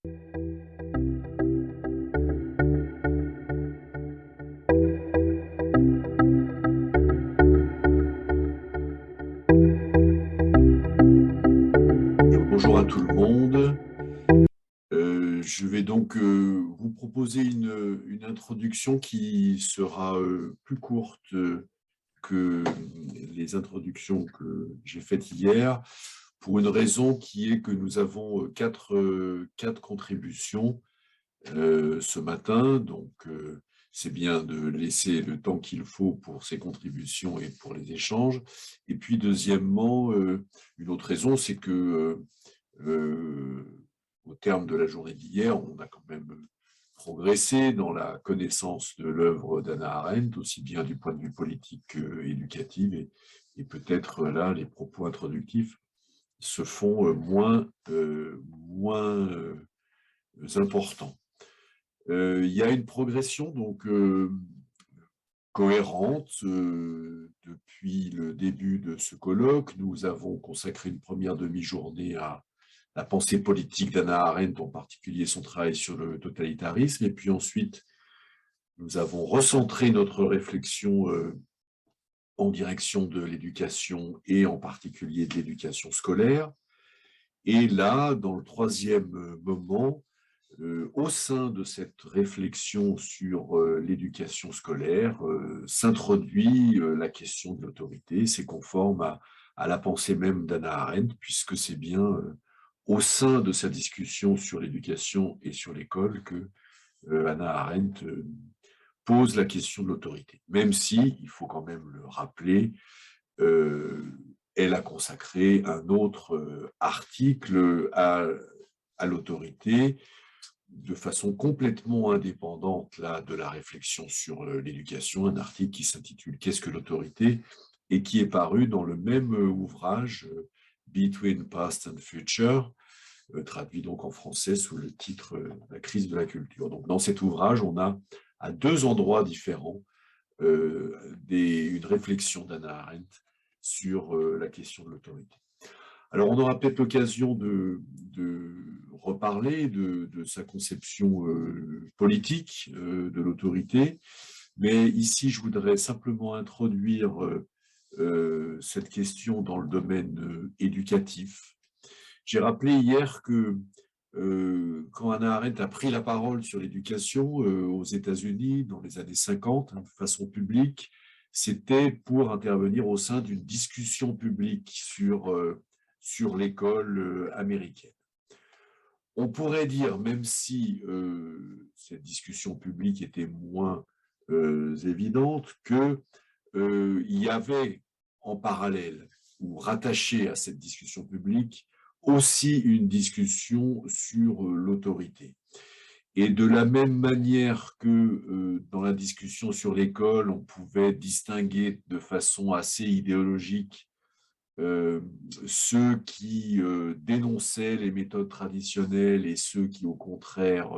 Bonjour à tout le monde. Je vais donc vous proposer une introduction qui sera plus courte que les introductions que j'ai faites hier, pour une raison qui est que nous avons quatre contributions ce matin. Donc, c'est bien de laisser le temps qu'il faut pour ces contributions et pour les échanges. Et puis, deuxièmement, une autre raison, c'est que au terme de la journée d'hier, on a quand même progressé dans la connaissance de l'œuvre d'Hannah Arendt, aussi bien du point de vue politique qu'éducatif, et peut-être là, les propos introductifs se font moins importants. Il y a une progression donc cohérente depuis le début de ce colloque. Nous avons consacré une première demi-journée à la pensée politique d'Hannah Arendt, en particulier son travail sur le totalitarisme. Et puis ensuite, nous avons recentré notre réflexion en direction de l'éducation et en particulier de l'éducation scolaire. Et là, dans le troisième moment, au sein de cette réflexion sur l'éducation scolaire, s'introduit la question de l'autorité. C'est conforme à la pensée même d'Hannah Arendt, puisque c'est bien au sein de sa discussion sur l'éducation et sur l'école que Hannah Arendt pose la question de l'autorité. Même si, il faut quand même le rappeler, elle a consacré un autre article à l'autorité, de façon complètement indépendante là, de la réflexion sur l'éducation, un article qui s'intitule « Qu'est-ce que l'autorité ?» et qui est paru dans le même ouvrage « Between Past and Future », traduit donc en français sous le titre « La crise de la culture ». Donc dans cet ouvrage, on a à deux endroits différents une réflexion d'Hannah Arendt sur la question de l'autorité. Alors, on aura peut-être l'occasion de reparler de sa conception politique de l'autorité, mais ici, je voudrais simplement introduire cette question dans le domaine éducatif. J'ai rappelé hier que quand Hannah Arendt a pris la parole sur l'éducation aux États-Unis dans les années 50, de façon publique, c'était pour intervenir au sein d'une discussion publique sur l'école américaine. On pourrait dire, même si cette discussion publique était moins évidente, qu'il y avait en parallèle ou rattaché à cette discussion publique aussi une discussion sur l'autorité. Et de la même manière que dans la discussion sur l'école, on pouvait distinguer de façon assez idéologique ceux qui dénonçaient les méthodes traditionnelles et ceux qui, au contraire,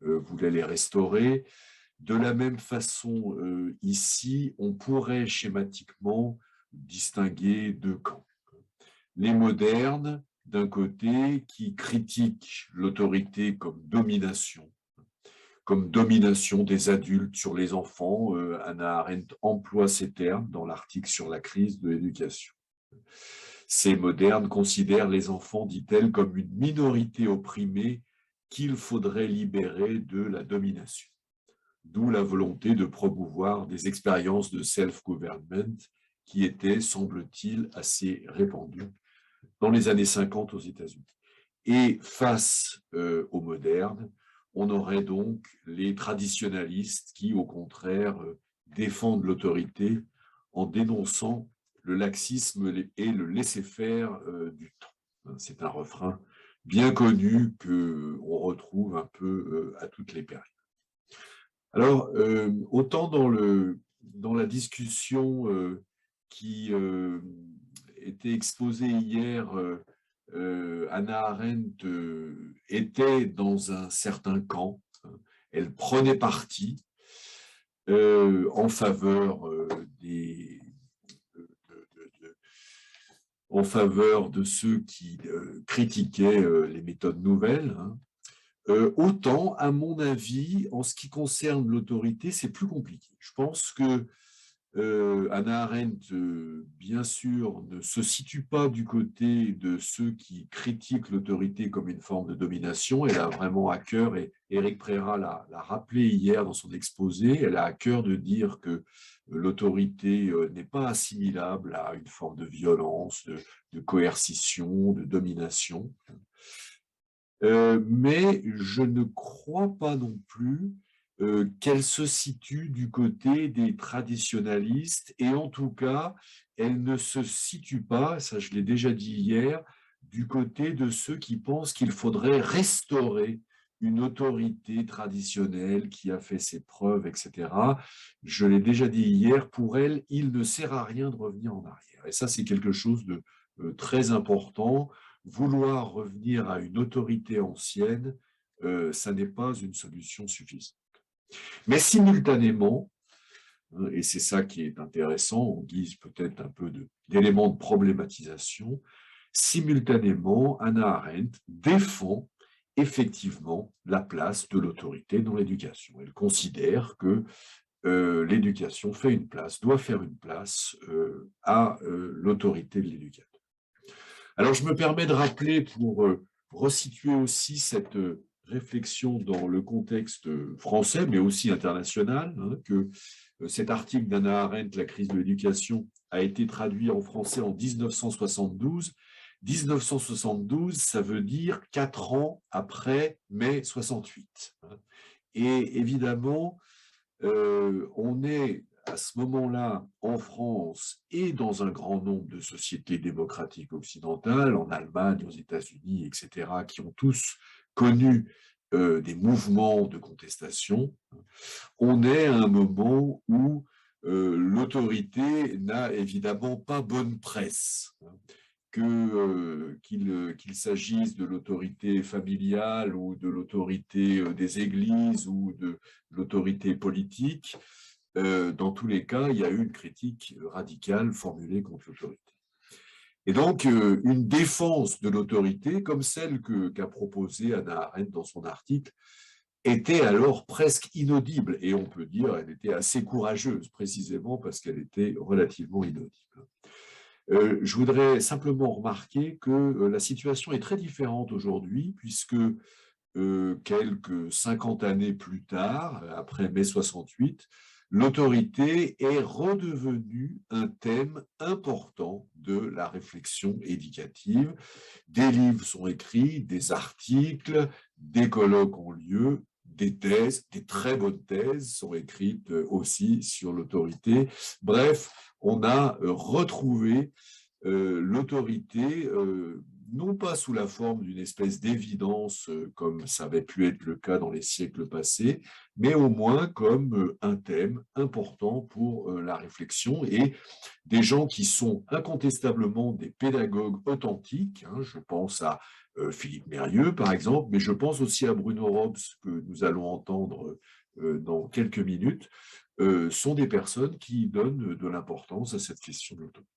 voulaient les restaurer. De la même façon, ici, on pourrait schématiquement distinguer deux camps. Les modernes, d'un côté, qui critiquent l'autorité comme domination des adultes sur les enfants. Hannah Arendt emploie ces termes dans l'article sur la crise de l'éducation. Ces modernes considèrent les enfants, dit-elle, comme une minorité opprimée qu'il faudrait libérer de la domination. D'où la volonté de promouvoir des expériences de self-government qui étaient, semble-t-il, assez répandues dans les années 50 aux États-Unis. Et face aux modernes, on aurait donc les traditionalistes qui, au contraire, défendent l'autorité en dénonçant le laxisme et le laisser-faire du temps. C'est un refrain bien connu qu'on retrouve un peu à toutes les périodes. Alors, autant dans la discussion qui était exposée hier, Hannah Arendt était dans un certain camp. Elle prenait parti en faveur en faveur de ceux qui critiquaient les méthodes nouvelles, hein. Autant, à mon avis, en ce qui concerne l'autorité, c'est plus compliqué. Je pense que Hannah Arendt, bien sûr, ne se situe pas du côté de ceux qui critiquent l'autorité comme une forme de domination. Elle a vraiment à cœur, et Éric Préra l'a rappelé hier dans son exposé, elle a à cœur de dire que l'autorité n'est pas assimilable à une forme de violence, de coercition, de domination. Mais je ne crois pas non plus qu'elle se situe du côté des traditionalistes, et en tout cas, elle ne se situe pas, ça je l'ai déjà dit hier, du côté de ceux qui pensent qu'il faudrait restaurer une autorité traditionnelle qui a fait ses preuves, etc. Je l'ai déjà dit hier, pour elle, il ne sert à rien de revenir en arrière. Et ça, c'est quelque chose de très important. Vouloir revenir à une autorité ancienne, ça n'est pas une solution suffisante. Mais simultanément, et c'est ça qui est intéressant, en guise peut-être un peu d'élément de problématisation, simultanément, Hannah Arendt défend effectivement la place de l'autorité dans l'éducation. Elle considère que l'éducation fait une place, doit faire une place à l'autorité de l'éducateur. Alors, je me permets de rappeler, pour resituer aussi cette réflexion dans le contexte français, mais aussi international, que cet article d'Hannah Arendt, La crise de l'éducation, a été traduit en français en 1972. 1972, ça veut dire 4 ans après mai 68. Et évidemment, on est à ce moment-là en France et dans un grand nombre de sociétés démocratiques occidentales, en Allemagne, aux États-Unis, etc., qui ont tous connu des mouvements de contestation. On est à un moment où l'autorité n'a évidemment pas bonne presse, qu'il s'agisse de l'autorité familiale ou de l'autorité des églises ou de l'autorité politique. Dans tous les cas, il y a eu une critique radicale formulée contre l'autorité. Et donc, une défense de l'autorité, comme celle qu'a proposée Hannah Arendt dans son article, était alors presque inaudible. Et on peut dire qu'elle était assez courageuse, précisément parce qu'elle était relativement inaudible. Je voudrais simplement remarquer que la situation est très différente aujourd'hui, puisque quelques 50 années plus tard, après mai 68, l'autorité est redevenue un thème important de la réflexion éducative. Des livres sont écrits, des articles, des colloques ont lieu, des thèses, des très bonnes thèses sont écrites aussi sur l'autorité. Bref, on a retrouvé l'autorité, non pas sous la forme d'une espèce d'évidence, comme ça avait pu être le cas dans les siècles passés, mais au moins comme un thème important pour la réflexion, et des gens qui sont incontestablement des pédagogues authentiques, je pense à Philippe Mérieux, par exemple, mais je pense aussi à Bruno Robs, que nous allons entendre dans quelques minutes, sont des personnes qui donnent de l'importance à cette question de l'autorité.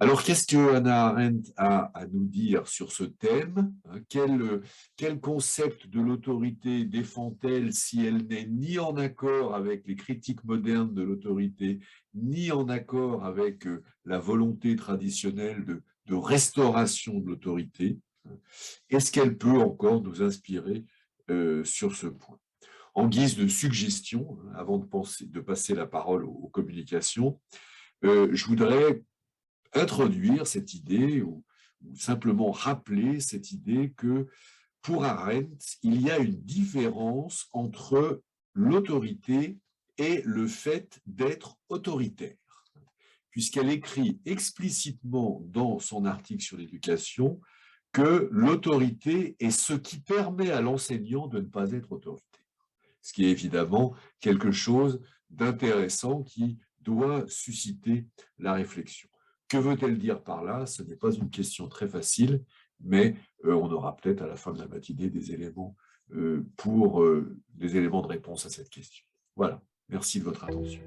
Alors, qu'est-ce que Hannah Arendt a à nous dire sur ce thème? Quel concept de l'autorité défend-elle si elle n'est ni en accord avec les critiques modernes de l'autorité, ni en accord avec la volonté traditionnelle de restauration de l'autorité? Est-ce qu'elle peut encore nous inspirer sur ce point? En guise de suggestion, avant de passer la parole aux communications, je voudrais introduire cette idée, ou simplement rappeler cette idée que pour Arendt, il y a une différence entre l'autorité et le fait d'être autoritaire, puisqu'elle écrit explicitement dans son article sur l'éducation que l'autorité est ce qui permet à l'enseignant de ne pas être autoritaire. Ce qui est évidemment quelque chose d'intéressant qui doit susciter la réflexion. Que veut-elle dire par là? Ce n'est pas une question très facile, mais on aura peut-être à la fin de la matinée des éléments des éléments de réponse à cette question. Voilà, merci de votre attention.